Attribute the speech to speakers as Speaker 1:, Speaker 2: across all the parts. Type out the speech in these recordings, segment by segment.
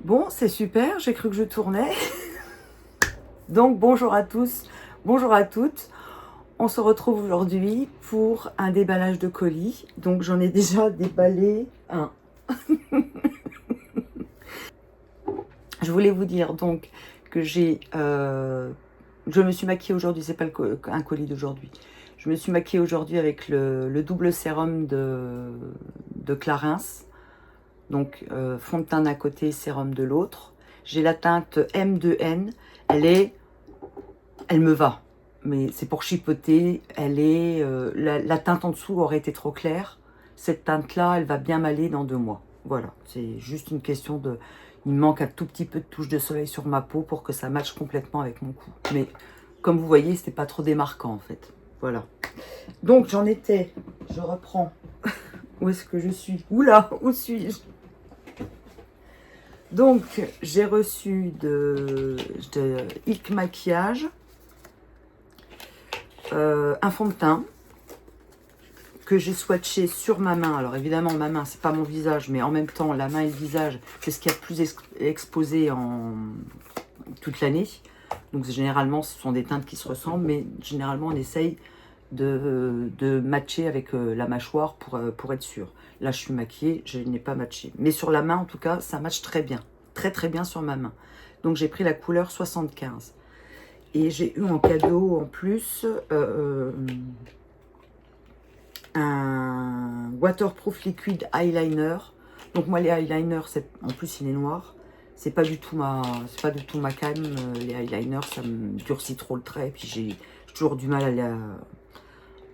Speaker 1: Bon, c'est super, j'ai cru que je tournais. Donc bonjour à tous, bonjour à toutes. On se retrouve aujourd'hui pour un déballage de colis. Donc j'en ai déjà déballé un. Je voulais vous dire donc que je me suis maquillée aujourd'hui, c'est pas un colis d'aujourd'hui. Je me suis maquillée aujourd'hui avec le double sérum de Clarins. Donc fond de teint d'un côté, sérum de l'autre. J'ai la teinte M2N, elle me va, mais c'est pour chipoter. La teinte en dessous aurait été trop claire. Cette teinte-là, elle va bien m'aller dans 2 mois. Voilà, c'est juste une question de... Il me manque un tout petit peu de touche de soleil sur ma peau pour que ça matche complètement avec mon cou. Mais comme vous voyez, c'était pas trop démarquant en fait. Voilà. Donc j'en étais, je reprends. Où est-ce que je suis? Oula, où suis-je? Donc j'ai reçu de Ilk Maquillage un fond de teint que j'ai swatché sur ma main. Alors évidemment, ma main, c'est pas mon visage, mais en même temps, la main et le visage, c'est ce qu'il y a de plus exposé en toute l'année. Donc généralement, ce sont des teintes qui se ressemblent, mais généralement, on essaye de matcher avec la mâchoire pour être sûr. Là, je suis maquillée, je n'ai pas matché. Mais sur la main, en tout cas, ça matche très bien. Très très bien sur ma main. Donc j'ai pris la couleur 75. Et j'ai eu en cadeau en plus un waterproof liquide eyeliner. Donc moi les eyeliners, en plus il est noir. C'est pas du tout ma came. Les eyeliners, ça me durcit trop le trait. Et puis j'ai toujours du mal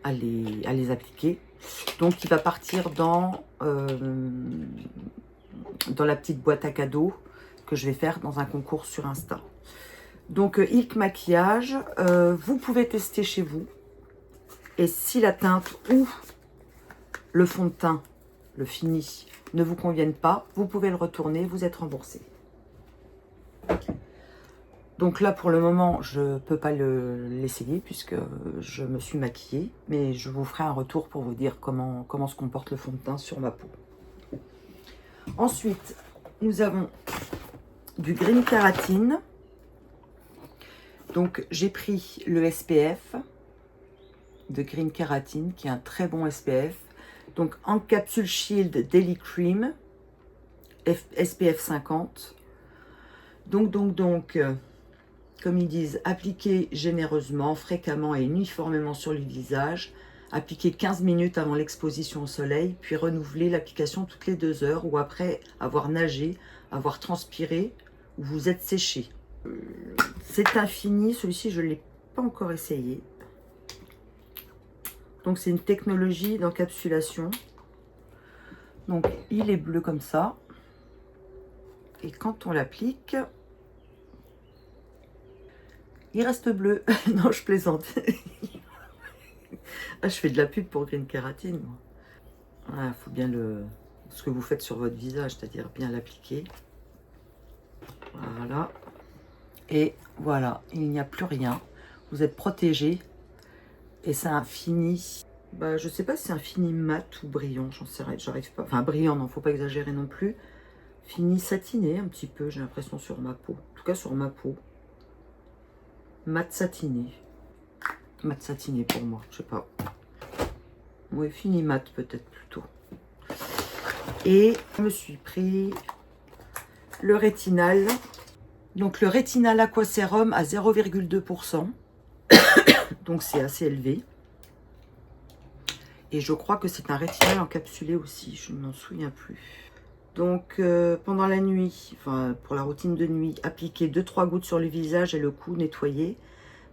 Speaker 1: à les appliquer. Donc il va partir dans la petite boîte à cadeaux que je vais faire dans un concours sur Insta. Donc Ilk Maquillage, vous pouvez tester chez vous. Et si la teinte ou le fond de teint, le fini, ne vous conviennent pas, vous pouvez le retourner, vous êtes remboursé. Donc là, pour le moment, je ne peux pas l'essayer puisque je me suis maquillée. Mais je vous ferai un retour pour vous dire comment se comporte le fond de teint sur ma peau. Ensuite, nous avons du Green Kératine. Donc j'ai pris le SPF de Green Kératine, qui est un très bon SPF. Donc en capsule Shield Daily Cream, SPF 50. Donc, comme ils disent, appliquez généreusement, fréquemment et uniformément sur le visage. Appliquez 15 minutes avant l'exposition au soleil, puis renouvelez l'application toutes les 2 heures ou après avoir nagé, avoir transpiré ou vous êtes séché. C'est infini, celui-ci je ne l'ai pas encore essayé. Donc c'est une technologie d'encapsulation. Donc il est bleu comme ça. Et quand on l'applique, il reste bleu. Non, je plaisante. Ah, je fais de la pub pour Green Kératine. Il faut bien ce que vous faites sur votre visage, c'est-à-dire bien l'appliquer. Voilà. Et voilà, il n'y a plus rien. Vous êtes protégé. Et c'est un fini. Bah, je sais pas si c'est un fini mat ou brillant. J'en sais rien. J'arrive pas. Enfin, brillant, non, faut pas exagérer non plus. Fini satiné un petit peu, j'ai l'impression, sur ma peau. En tout cas, sur ma peau. Mat satiné. Mat satiné pour moi, je sais pas. Oui, fini mat peut-être plutôt. Et je me suis pris le rétinal. Donc le rétinal Aqua Sérum à 0,2%. Donc c'est assez élevé. Et je crois que c'est un rétinal encapsulé aussi, je ne m'en souviens plus. Donc pendant la nuit, enfin pour la routine de nuit, appliquez 2-3 gouttes sur le visage et le cou, nettoyer.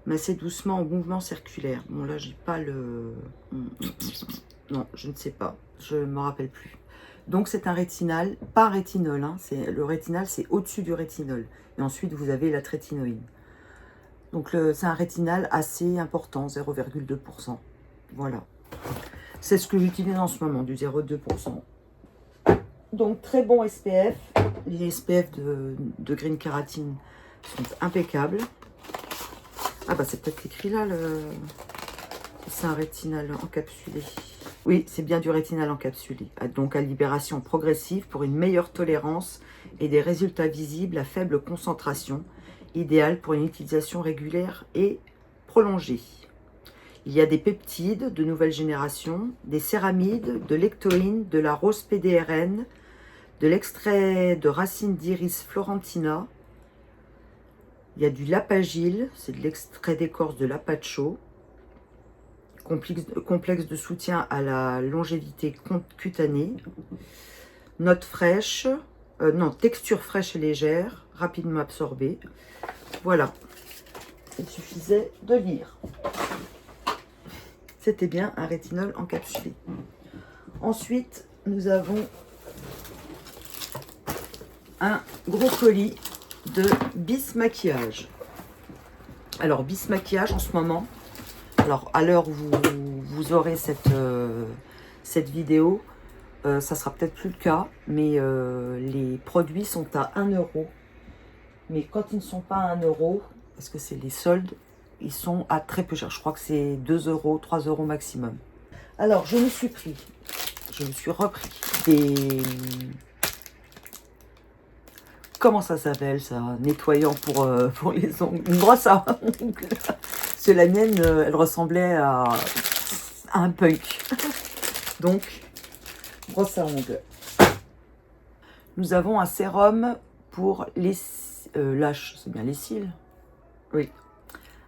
Speaker 1: Masser doucement en mouvement circulaire. Bon là j'ai pas le... Non, je ne sais pas, je ne me rappelle plus. Donc c'est un rétinal, pas un rétinol, hein. Le rétinal c'est au-dessus du rétinol. Et ensuite vous avez la trétinoïne. Donc c'est un rétinal assez important, 0,2%. Voilà. C'est ce que j'utilise en ce moment, du 0,2%. Donc très bon SPF. Les SPF de Green Kératine sont impeccables. Ah bah c'est peut-être écrit là, c'est un rétinal encapsulé. Oui, c'est bien du rétinal encapsulé. Donc à libération progressive pour une meilleure tolérance et des résultats visibles à faible concentration, idéal pour une utilisation régulière et prolongée. Il y a des peptides de nouvelle génération, des céramides, de l'ectoïne, de la rose PDRN, de l'extrait de racine d'iris florentina. Il y a du lapagile, c'est de l'extrait d'écorce de lapacho. Complexe de soutien à la longévité cutanée. Note fraîche, non, texture fraîche et légère, rapidement absorbée. Voilà, il suffisait de lire. C'était bien un rétinol encapsulé. Ensuite, nous avons un gros colis de Bis Maquillage. Alors, Bis Maquillage en ce moment, alors à l'heure où vous aurez cette vidéo, ça sera peut-être plus le cas, mais les produits sont à 1 euro. Mais quand ils ne sont pas à 1 euro, parce que c'est les soldes, ils sont à très peu cher. Je crois que c'est 2 euros, 3 euros maximum. Alors, je me suis repris des... Comment ça s'appelle ça? Nettoyant pour les ongles. Une brosse à ongles. Parce que la mienne, elle ressemblait à un punk. Donc, brosse à ongles. Nous avons un sérum pour les lâches, c'est bien les cils. Oui.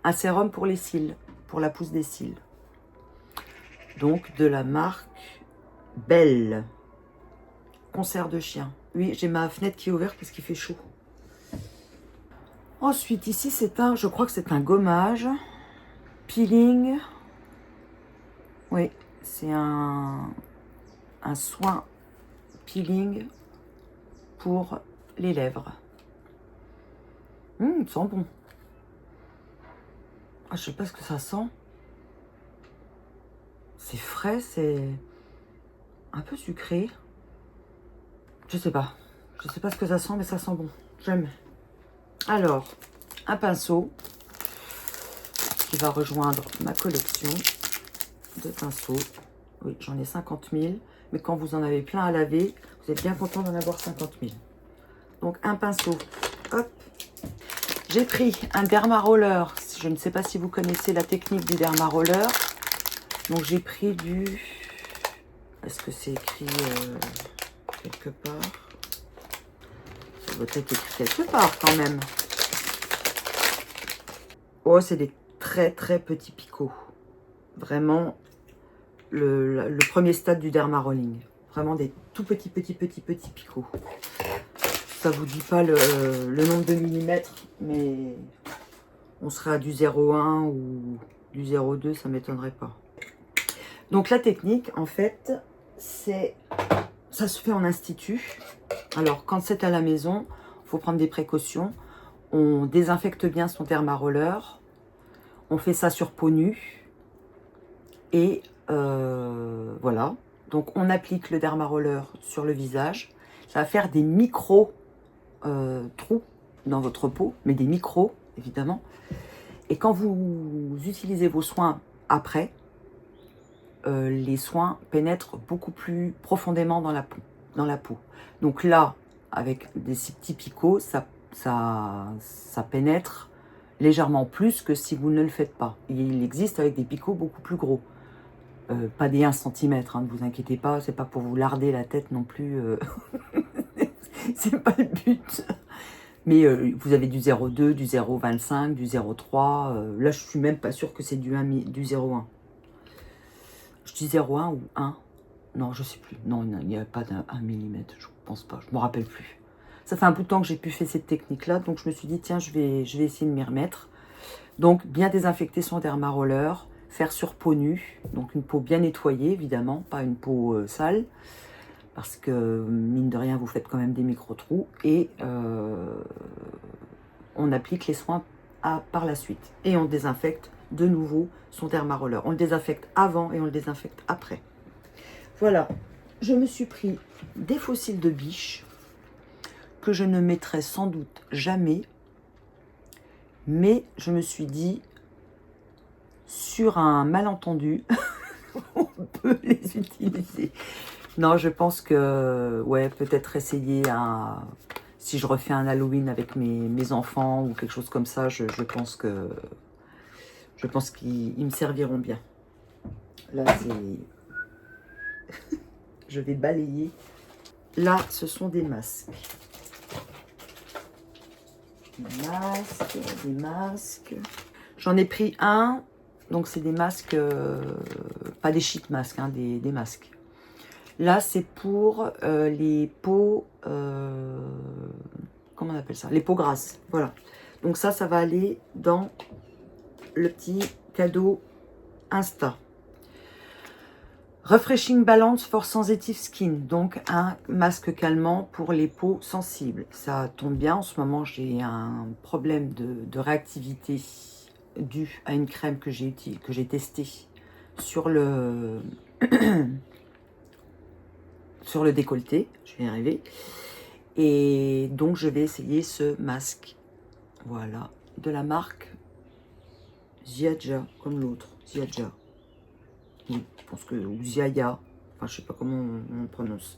Speaker 1: Un sérum pour les cils, pour la pousse des cils. Donc, de la marque Belle. Concert de chien. Oui, j'ai ma fenêtre qui est ouverte parce qu'il fait chaud. Ensuite, ici, je crois que c'est un gommage. Peeling. Oui, c'est un soin peeling pour les lèvres. Il sent bon. Ah, je sais pas ce que ça sent. C'est frais, c'est un peu sucré. Je sais pas. Je sais pas ce que ça sent, mais ça sent bon. J'aime. Alors, un pinceau qui va rejoindre ma collection de pinceaux. Oui, j'en ai 50 000. Mais quand vous en avez plein à laver, vous êtes bien content d'en avoir 50 000. Donc, un pinceau. Hop. J'ai pris un derma roller. Je ne sais pas si vous connaissez la technique du derma roller. Donc, j'ai pris du... Est-ce que c'est écrit quelque part? Ça doit être écrit quelque part quand même. Oh, c'est des très très petits picots. Vraiment le premier stade du derma rolling. Vraiment des tout petits picots. Ça vous dit pas le nombre de millimètres, mais on serait à du 0,1 ou du 0,2, ça m'étonnerait pas. Donc la technique, en fait, ça se fait en institut. Alors quand c'est à la maison, il faut prendre des précautions. On désinfecte bien son derma roller. On fait ça sur peau nue. Et voilà. Donc on applique le derma roller sur le visage. Ça va faire des micro trous dans votre peau, mais des micros, évidemment. Et quand vous utilisez vos soins après, les soins pénètrent beaucoup plus profondément dans la peau. Donc là, avec ces petits picots, ça pénètre légèrement plus que si vous ne le faites pas. Il existe avec des picots beaucoup plus gros. Pas des 1 cm, hein, ne vous inquiétez pas, c'est pas pour vous larder la tête non plus. C'est pas le but. Mais vous avez du 0,2, du 0,25, du 0,3. Là, je suis même pas sûre que c'est du 0,1. Je dis 0,1 ou 1. Non, je sais plus. Non, il n'y a pas d'1 mm. Je pense pas. Je me rappelle plus. Ça fait un bout de temps que j'ai pu faire cette technique-là. Donc, je me suis dit, tiens, je vais essayer de m'y remettre. Donc, bien désinfecter son derma roller. Faire sur peau nue. Donc, une peau bien nettoyée, évidemment. Pas une peau sale. Parce que, mine de rien, vous faites quand même des micro-trous. Et on applique les soins par la suite. Et on désinfecte de nouveau son derma roller. On le désinfecte avant et on le désinfecte après. Voilà. Je me suis pris des fossiles de biche que je ne mettrai sans doute jamais. Mais je me suis dit, sur un malentendu, on peut les utiliser. Non, je pense que, ouais, peut-être essayer si je refais un Halloween avec mes enfants ou quelque chose comme ça, je pense qu'ils me serviront bien. Là, je vais balayer. Là, ce sont des masques. Des masques. J'en ai pris un. Donc, c'est des masques, pas des sheet masques, hein, des masques. Là, c'est pour les peaux, comment on appelle ça? Les peaux grasses, voilà. Donc ça va aller dans le petit cadeau Insta. Refreshing Balance for Sensitive Skin, donc un masque calmant pour les peaux sensibles. Ça tombe bien, en ce moment j'ai un problème de réactivité dû à une crème que j'ai testée sur le... sur le décolleté, je vais y arriver. Et donc je vais essayer ce masque, voilà, de la marque Ziaja, comme l'autre, Ziaja. Oui, je pense que, ou Ziaya, enfin je sais pas comment on prononce.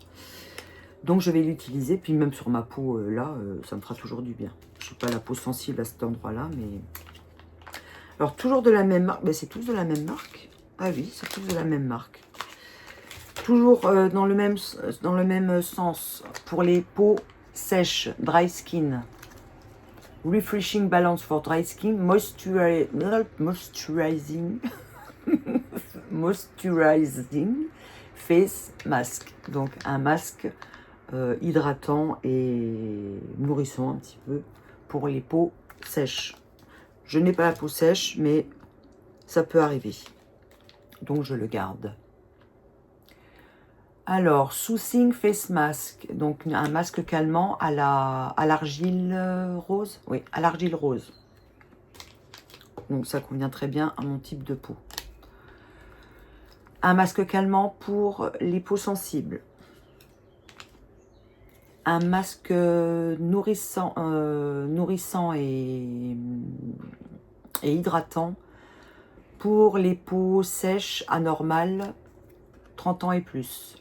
Speaker 1: Donc je vais l'utiliser, puis même sur ma peau, là, ça me fera toujours du bien. Je suis pas la peau sensible à cet endroit-là, mais... Alors toujours de la même marque, ben, c'est tous de la même marque. Ah oui, c'est tous de la même marque. Toujours dans le même sens, pour les peaux sèches, dry skin. Refreshing Balance for Dry Skin, moisturizing Face Mask. Donc un masque hydratant et nourrissant un petit peu pour les peaux sèches. Je n'ai pas la peau sèche, mais ça peut arriver. Donc je le garde. Alors, Soothing Face Mask, donc un masque calmant à l'argile rose. Oui, à l'argile rose. Donc ça convient très bien à mon type de peau. Un masque calmant pour les peaux sensibles. Un masque nourrissant et hydratant pour les peaux sèches, anormales, 30 ans et plus.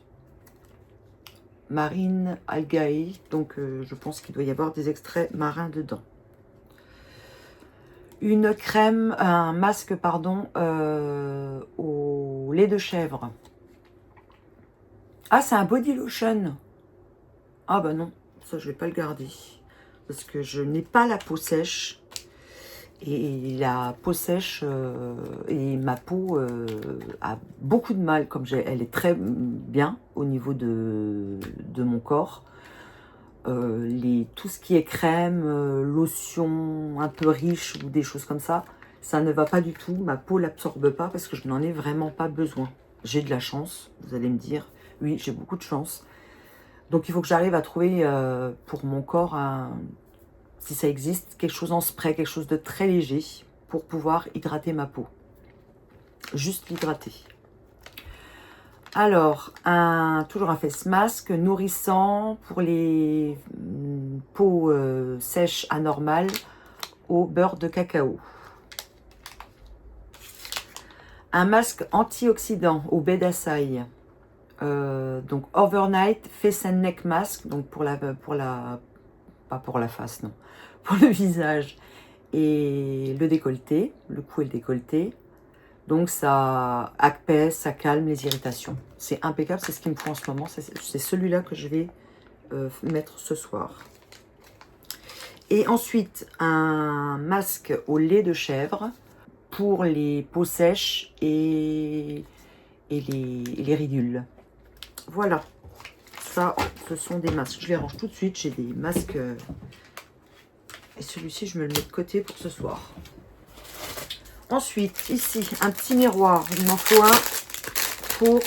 Speaker 1: Marine algae, donc je pense qu'il doit y avoir des extraits marins dedans. Une crème, un masque, pardon, au lait de chèvre. Ah, c'est un body lotion. Ah bah non, ça je vais pas le garder. Parce que je n'ai pas la peau sèche. Et la peau sèche et ma peau a beaucoup de mal, comme elle est très bien au niveau de mon corps. Tout ce qui est crème, lotion un peu riche ou des choses comme ça, ça ne va pas du tout. Ma peau l'absorbe pas parce que je n'en ai vraiment pas besoin. J'ai de la chance, vous allez me dire. Oui, j'ai beaucoup de chance. Donc il faut que j'arrive à trouver pour mon corps si ça existe, quelque chose en spray, quelque chose de très léger pour pouvoir hydrater ma peau. Juste l'hydrater. Alors, toujours un face mask nourrissant pour les peaux sèches anormales au beurre de cacao. Un masque antioxydant au baie d'açaï. Donc Overnight Face and Neck Mask, donc pas pour la face, non, pour le visage et le décolleté, le cou et le décolleté. Donc ça apaise, ça calme les irritations. C'est impeccable, c'est ce qu'il me faut en ce moment. C'est celui-là que je vais mettre ce soir. Et ensuite, un masque au lait de chèvre pour les peaux sèches et les ridules. Voilà. Ça, ce sont des masques. Je les range tout de suite. J'ai des masques. Et celui-ci, je me le mets de côté pour ce soir. Ensuite, ici, un petit miroir. Il m'en faut un pour...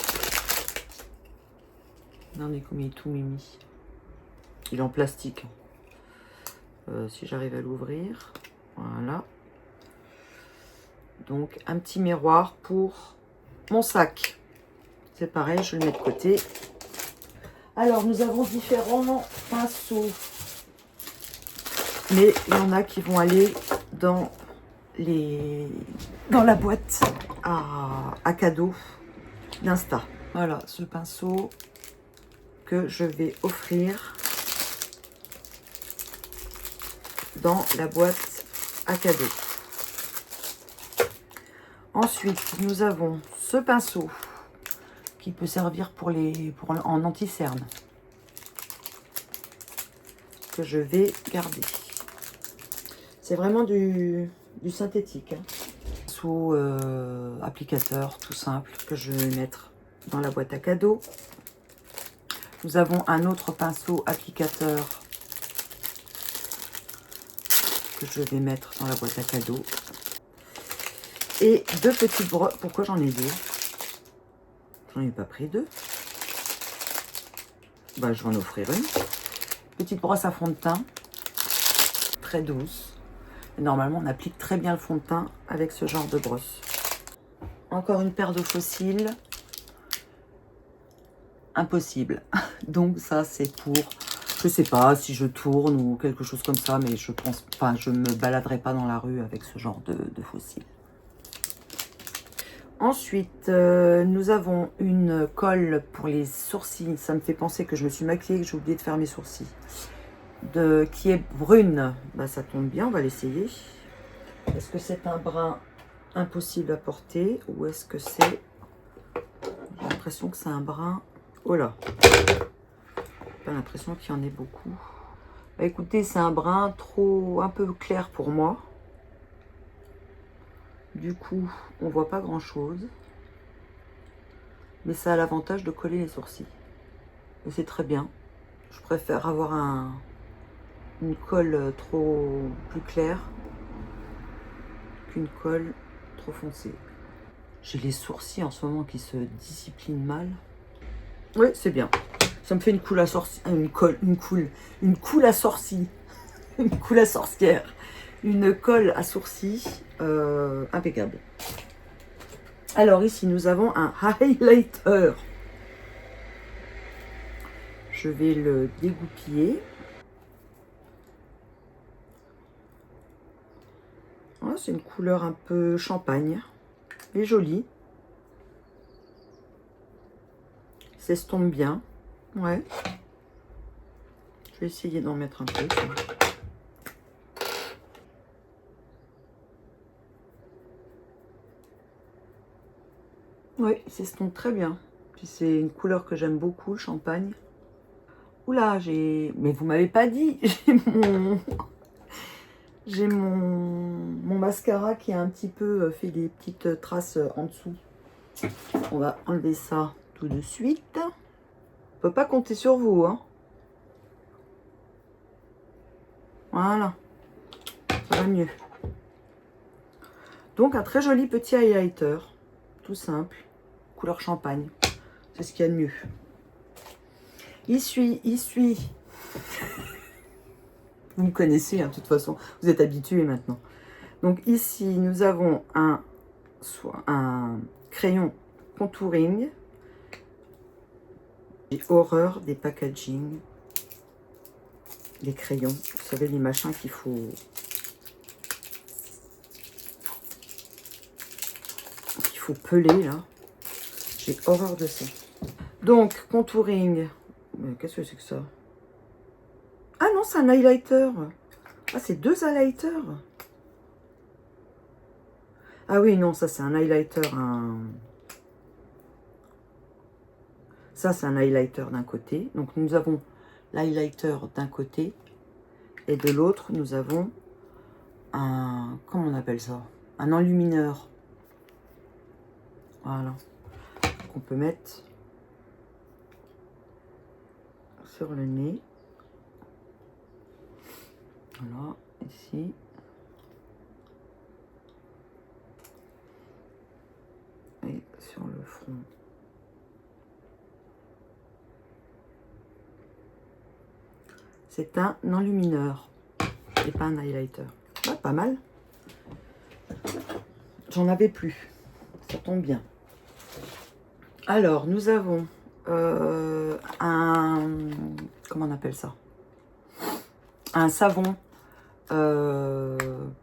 Speaker 1: Regardez comme il est tout mimi. Il est en plastique. Si j'arrive à l'ouvrir. Voilà. Donc, un petit miroir pour mon sac. C'est pareil, je le mets de côté. Alors, nous avons différents pinceaux. Mais il y en a qui vont aller dans la boîte à cadeaux. d'Insta. Voilà, ce pinceau que je vais offrir dans la boîte à cadeaux. Ensuite, nous avons ce pinceau qui peut servir en anti-cerne, que je vais garder. C'est vraiment du synthétique. Hein. Pinceau applicateur tout simple que je vais mettre dans la boîte à cadeaux. Nous avons un autre pinceau applicateur que je vais mettre dans la boîte à cadeaux. Et deux petites brosses. Pourquoi j'en ai deux? J'en ai pas pris deux. Bah, je vais en offrir une. Petite brosse à fond de teint. Très douce. Et normalement, on applique très bien le fond de teint avec ce genre de brosse. Encore une paire de faux cils. Impossible. Donc ça, c'est pour... Je sais pas si je tourne ou quelque chose comme ça, mais je pense pas, je me baladerai pas dans la rue avec ce genre de faux cils. Ensuite, nous avons une colle pour les sourcils. Ça me fait penser que je me suis maquillée, que j'ai oublié de faire mes sourcils. Qui est brune. Bah, ça tombe bien, on va l'essayer. Est-ce que c'est un brun impossible à porter ou est-ce que c'est... J'ai l'impression que c'est un brun... Oh là, pas l'impression qu'il y en ait beaucoup. Bah, écoutez, c'est un brun un peu clair pour moi. Du coup, on voit pas grand chose. Mais ça a l'avantage de coller les sourcils. Et c'est très bien. Je préfère avoir une colle plus claire qu'une colle trop foncée. J'ai les sourcils en ce moment qui se disciplinent mal. Oui, c'est bien. Ça me fait une coule à sorcière. Une coule à sorcier. Une coule à sorcière. Une colle à sourcils impeccable. Alors ici, nous avons un highlighter. Je vais le dégoupiller. Oh, c'est une couleur un peu champagne. Et jolie. S'estompe bien. Ouais. Je vais essayer d'en mettre un peu. Oui, il s'estompe très bien. Puis c'est une couleur que j'aime beaucoup, le champagne. Oula, mais vous m'avez pas dit. J'ai mon mascara qui a un petit peu fait des petites traces en dessous. On va enlever ça tout de suite. On peut pas compter sur vous, hein. Voilà. Ça va mieux. Donc un très joli petit highlighter. Tout simple. Couleur champagne. C'est ce qu'il y a de mieux. Il suit. Vous me connaissez, hein, de toute façon. Vous êtes habitués maintenant. Donc ici, nous avons un crayon contouring. J'ai horreur des packaging. Les crayons. Vous savez, les machins qu'il faut peler, là. J'ai horreur de ça. Donc, contouring. Mais qu'est-ce que c'est que ça? Ah non, c'est un highlighter. Ah, c'est deux highlighters. Ah oui, non, ça c'est un highlighter. Ça, c'est un highlighter d'un côté. Donc, nous avons l'highlighter d'un côté. Et de l'autre, nous avons un... Comment on appelle ça? Un enlumineur. Voilà. Qu'on peut mettre sur le nez. Voilà, ici. Et sur le front. C'est un enlumineur et pas un highlighter. Ah, pas mal. J'en avais plus. Ça tombe bien. Alors, nous avons un... Comment on appelle ça? Un savon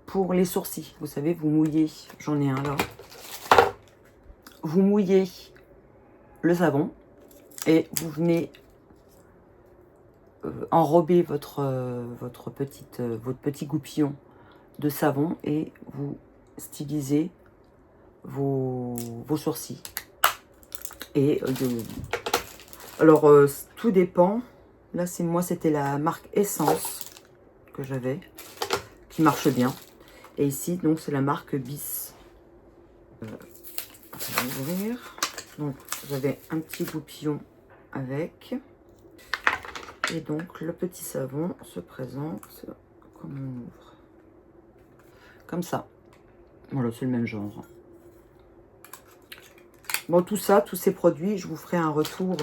Speaker 1: pour les sourcils. Vous savez, vous mouillez. J'en ai un là. Vous mouillez le savon et vous venez enrober votre petit goupillon de savon et vous stylisez vos sourcils. Et alors, tout dépend. Là, c'était la marque Essence que j'avais, qui marche bien. Et ici, donc, c'est la marque Bis. On va ouvrir. Donc, vous avez un petit goupillon avec. Et donc, le petit savon se présente comme on ouvre. Comme ça. Voilà, c'est le même genre. Bon, tout ça, tous ces produits, je vous ferai un retour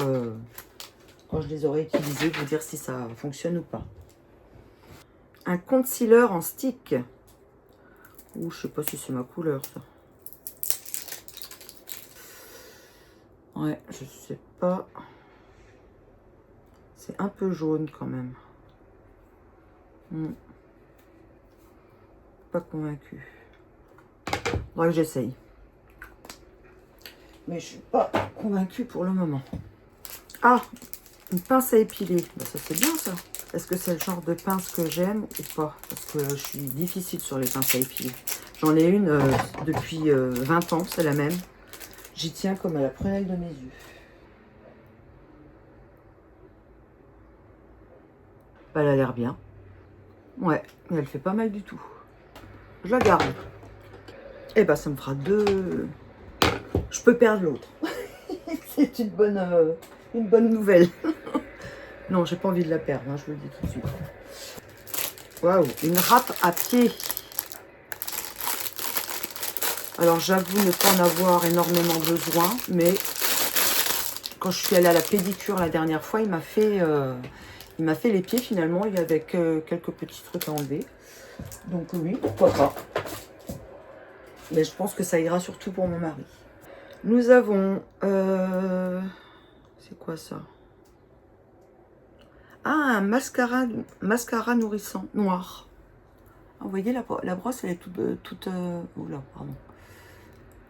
Speaker 1: quand je les aurai utilisés, vous dire si ça fonctionne ou pas. Un concealer en stick. Ouh, je sais pas si c'est ma couleur, ça. Ouais, je sais pas. C'est un peu jaune quand même. Pas convaincu. Bref, j'essaye. Mais je suis pas convaincue pour le moment. Ah, une pince à épiler. Ben, ça, c'est bien, ça. Est-ce que c'est le genre de pince que j'aime ou pas? Parce que je suis difficile sur les pinces à épiler. J'en ai une depuis 20 ans, c'est la même. J'y tiens comme à la prunelle de mes yeux. Elle a l'air bien. Ouais, mais elle fait pas mal du tout. Je la garde. Et ben, ça me fera deux. Je peux perdre l'autre. C'est une bonne nouvelle. Non, j'ai pas envie de la perdre, hein, je vous le dis tout de suite. Waouh, une râpe à pied. Alors, j'avoue ne pas en avoir énormément besoin, mais quand je suis allée à la pédicure la dernière fois, il m'a fait les pieds finalement, il y avait quelques petits trucs à enlever. Donc oui, pourquoi pas. Mais je pense que ça ira surtout pour mon mari. Nous avons... c'est quoi ça? Ah, un mascara nourrissant, noir. Ah, vous voyez, la brosse, elle est toute oula, pardon.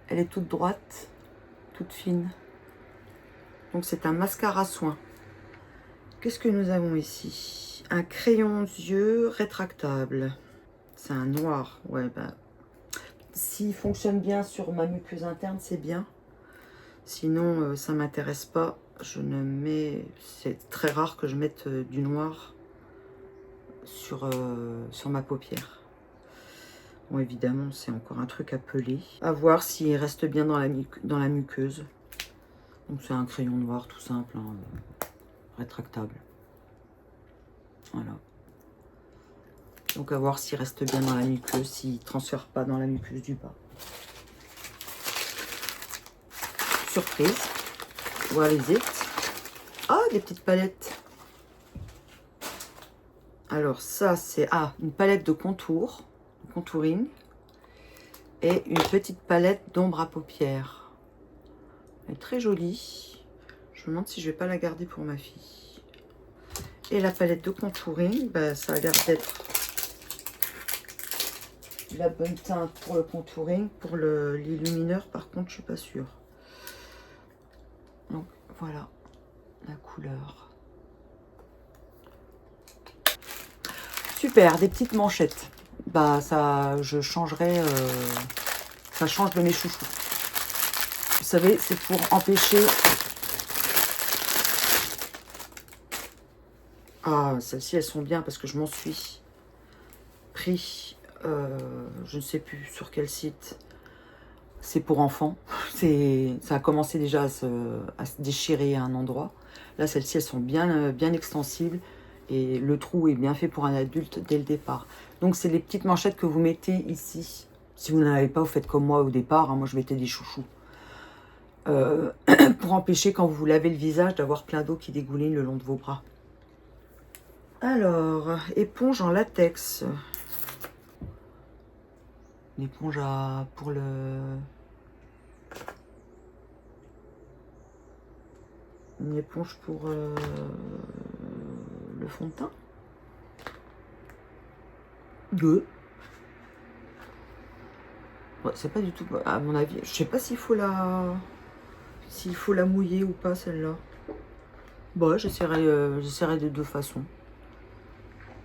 Speaker 1: Elle est toute droite, toute fine. Donc c'est un mascara soin. Qu'est-ce que nous avons ici? Un crayon d'yeux rétractable. C'est un noir. Ouais, bah, s'il fonctionne bien sur ma muqueuse interne, c'est bien. Sinon, ça m'intéresse pas. C'est très rare que je mette du noir sur ma paupière. Bon, évidemment, c'est encore un truc à peler. À voir s'il reste bien dans la muqueuse. Donc, c'est un crayon noir tout simple, hein, rétractable. Voilà. Donc, à voir s'il reste bien dans la muqueuse, s'il ne transfère pas dans la muqueuse du bas. Surprise. Voilà les it. Ah, des petites palettes. Alors, ça, c'est une palette de contour. Contouring et une petite palette d'ombre à paupières. Elle est très jolie. Je me demande si je vais pas la garder pour ma fille. Et la palette de contouring, bah, ça a l'air d'être la bonne teinte pour le contouring. Pour l'illumineur, par contre, je suis pas sûre. Donc voilà la couleur. Super, des petites manchettes. Bah ça, je changerai, ça change de mes chouchous. Vous savez, c'est pour empêcher... Ah, celles-ci, elles sont bien parce que je m'en suis pris, je ne sais plus sur quel site. C'est pour enfants. Ça a commencé déjà à se déchirer à un endroit. Là, celles-ci, elles sont bien extensibles. Et le trou est bien fait pour un adulte dès le départ. Donc, c'est les petites manchettes que vous mettez ici. Si vous n'en avez pas, vous faites comme moi au départ. Hein, moi, je mettais des chouchous. Pour empêcher, quand vous vous lavez le visage, d'avoir plein d'eau qui dégouline le long de vos bras. Alors, éponge en latex. Une éponge pour le... Une éponge pour le fond de teint. Ouais, c'est pas du tout, à mon avis, je sais pas s'il faut la... s'il faut la mouiller ou pas, celle-là. Bon, j'essaierai de deux façons.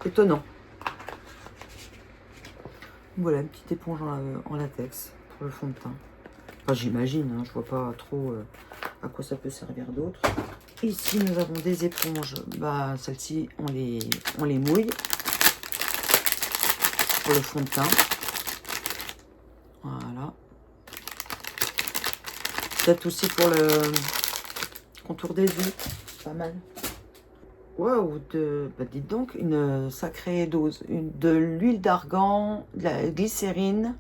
Speaker 1: Étonnant. Voilà, une petite éponge en latex pour le fond de teint. Enfin, j'imagine, hein, je vois pas trop à quoi ça peut servir d'autre. Ici, nous avons des éponges. Bah, celles-ci, on les mouille pour le fond de teint. Voilà. Peut-être aussi pour le contour des yeux. Pas mal. Waouh, bah dites donc, une sacrée dose. De l'huile d'argan, de la glycérine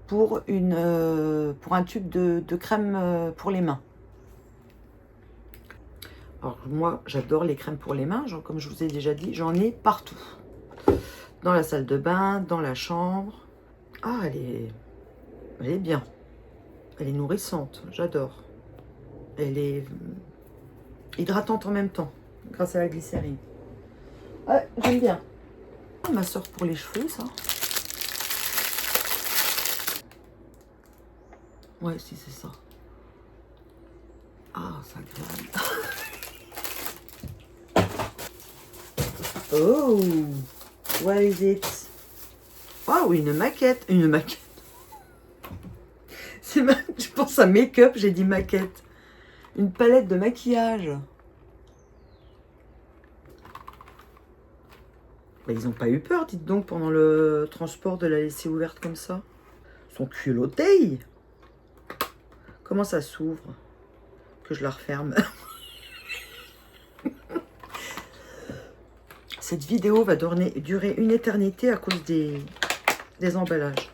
Speaker 1: pour un tube de crème pour les mains. Alors moi, j'adore les crèmes pour les mains. Genre, comme je vous ai déjà dit, j'en ai partout. Dans la salle de bain, dans la chambre. Ah, elle est bien. Elle est nourrissante, j'adore. Elle est hydratante en même temps, grâce à la glycérine. Ouais, j'aime bien. Ma soeur pour les cheveux, ça. Ouais, si, c'est ça. Ah, c'est agréable. Oh, what is it? Oh, oui, une maquette. Une maquette. Je pense à make-up, j'ai dit maquette. Une palette de maquillage. Bah, ils n'ont pas eu peur, dites donc, pendant le transport de la laisser ouverte comme ça. Ils sont culottés. Comment ça s'ouvre? Que je la referme. Cette vidéo va durer une éternité à cause des emballages.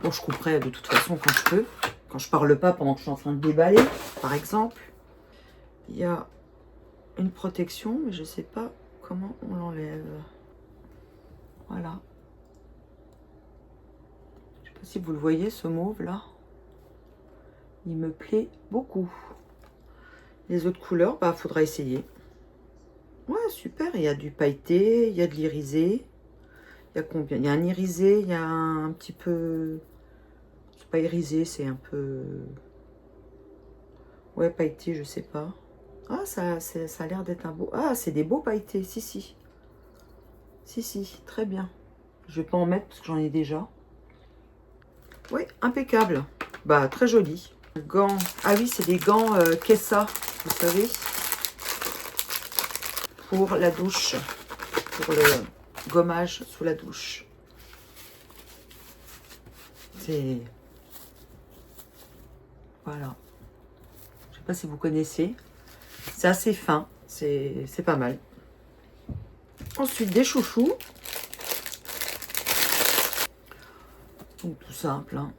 Speaker 1: Bon, je couperai de toute façon quand je peux. Quand je parle pas pendant que je suis en train de déballer, par exemple. Il y a une protection, mais je sais pas comment on l'enlève. Voilà. Je sais pas si vous le voyez, ce mauve là. Il me plaît beaucoup. Les autres couleurs, bah, faudra essayer. Ouais, super. Il y a du pailleté, il y a de l'irisé. Il y a combien? Il y a un irisé, il y a un petit peu... C'est pas irisé, c'est un peu... Ouais, pailleté, je sais pas. Ah, ça a l'air d'être un beau... Ah, c'est des beaux pailletés, si, si. Si, si, très bien. Je vais pas en mettre parce que j'en ai déjà. Oui, impeccable. Bah, très joli. Gants. Ah oui, c'est des gants Kessa, vous savez. Pour la douche. Pour le gommage sous la douche. C'est... Voilà. Je sais pas si vous connaissez. C'est assez fin. C'est pas mal. Ensuite, des chouchous. Donc, tout simple. Hein.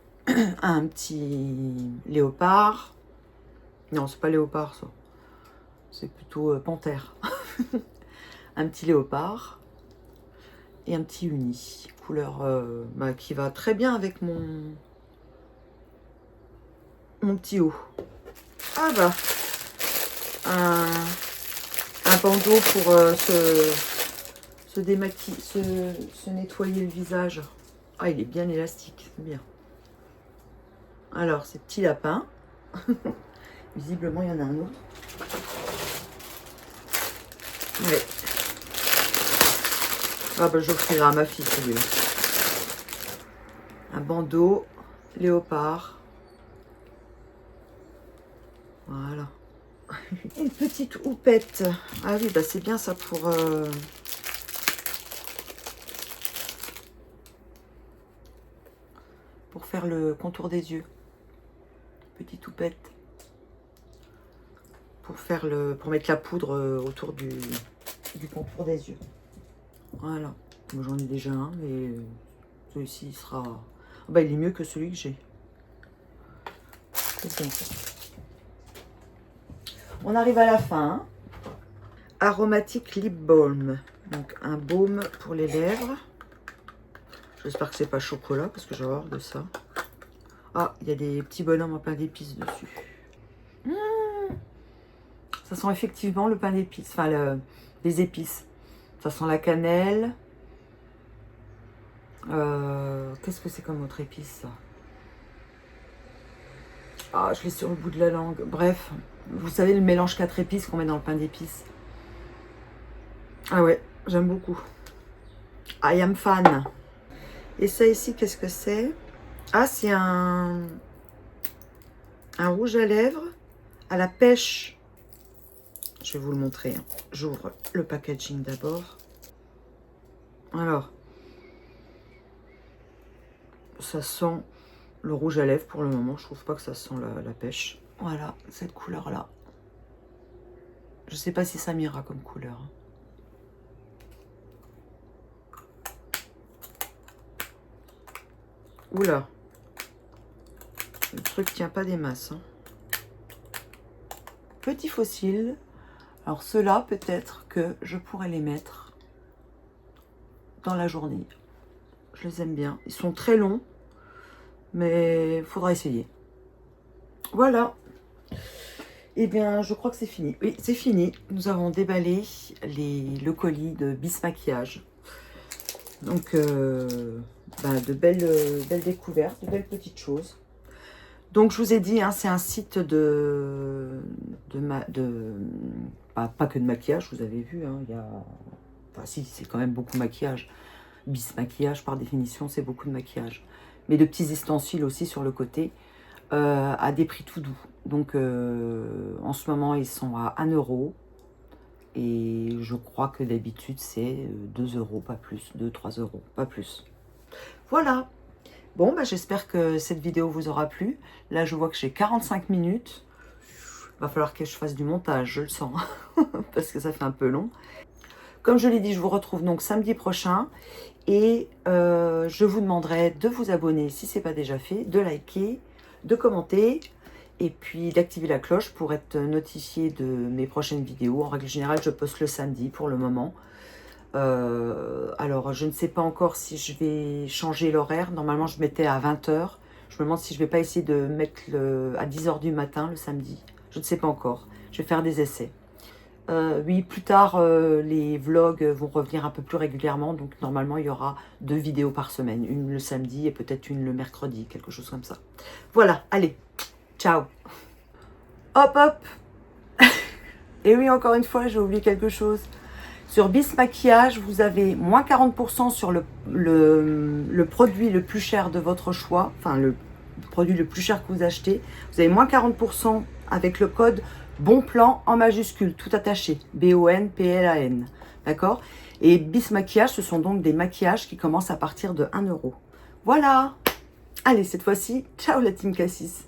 Speaker 1: Un petit léopard. Non, c'est pas léopard, ça. C'est plutôt panthère. Un petit léopard. Et un petit uni. Couleur bah, qui va très bien avec mon petit haut. Ah bah. Un bandeau pour se démaquiller, se nettoyer le visage. Ah, il est bien élastique, c'est bien. Alors, ces petits lapins. Visiblement, il y en a un autre. Ouais. Ah bah, j'offrirai à ma fille celui-là. Un bandeau léopard. Voilà. Une petite houppette. Ah oui, bah c'est bien ça pour faire le contour des yeux. Petite houppette. Pour mettre la poudre autour du contour des yeux. Voilà. Moi j'en ai déjà un, mais celui-ci sera... Ah bah il est mieux que celui que j'ai. C'est bien ça. On arrive à la fin. Aromatic Lip Balm. Donc un baume pour les lèvres. J'espère que c'est pas chocolat parce que j'ai horreur de ça. Ah, il y a des petits bonhommes en pain d'épices dessus. Ça sent effectivement le pain d'épices. Enfin, les épices. Ça sent la cannelle. Qu'est-ce que c'est comme autre épice, ça? Ah, je l'ai sur le bout de la langue. Bref, vous savez le mélange 4 épices qu'on met dans le pain d'épices. Ah ouais, j'aime beaucoup. I am fan. Et ça ici, qu'est-ce que c'est? Ah, c'est un rouge à lèvres à la pêche. Je vais vous le montrer. Hein. J'ouvre le packaging d'abord. Alors, ça sent le rouge à lèvres pour le moment. Je trouve pas que ça sent la pêche. Voilà, cette couleur-là. Je sais pas si ça m'ira comme couleur. Oula. Le truc tient pas des masses. Hein. Petits fossiles. Alors ceux-là, peut-être que je pourrais les mettre dans la journée. Je les aime bien. Ils sont très longs, mais il faudra essayer. Voilà. Eh bien, je crois que c'est fini. Oui, c'est fini. Nous avons déballé le colis de Bis Maquillage. Donc, de belles découvertes, de belles petites choses. Donc, je vous ai dit, hein, c'est un site pas que de maquillage, vous avez vu. Hein, il y a... Enfin, si, c'est quand même beaucoup de maquillage. Bis Maquillage, par définition, c'est beaucoup de maquillage. Mais de petits ustensiles aussi sur le côté, à des prix tout doux. Donc, en ce moment, ils sont à 1 €. Et je crois que d'habitude, c'est 2 €, pas plus. 2-3 €, pas plus. Voilà. Bon, bah, j'espère que cette vidéo vous aura plu. Là, je vois que j'ai 45 minutes. Va falloir que je fasse du montage, je le sens. Parce que ça fait un peu long. Comme je l'ai dit, je vous retrouve donc samedi prochain. Et je vous demanderai de vous abonner si ce n'est pas déjà fait, de liker, de commenter et puis d'activer la cloche pour être notifié de mes prochaines vidéos. En règle générale, je poste le samedi pour le moment. Alors, je ne sais pas encore si je vais changer l'horaire. Normalement, je mettais à 20 h. Je me demande si je ne vais pas essayer de mettre à 10 h du matin le samedi. Je ne sais pas encore. Je vais faire des essais. Oui, plus tard, les vlogs vont revenir un peu plus régulièrement. Donc, normalement, il y aura 2 vidéos par semaine. Une le samedi et peut-être une le mercredi, quelque chose comme ça. Voilà, allez, ciao. Hop, hop. Et oui, encore une fois, j'ai oublié quelque chose. Sur Bis Maquillage, vous avez moins 40% sur le produit le plus cher de votre choix. Enfin, le produit le plus cher que vous achetez. Vous avez moins 40% avec le code Bon Plan en majuscule, tout attaché. BONPLAN. D'accord? Et Bis Maquillage, ce sont donc des maquillages qui commencent à partir de 1 €. Voilà. Allez, cette fois-ci, ciao la team Cassis.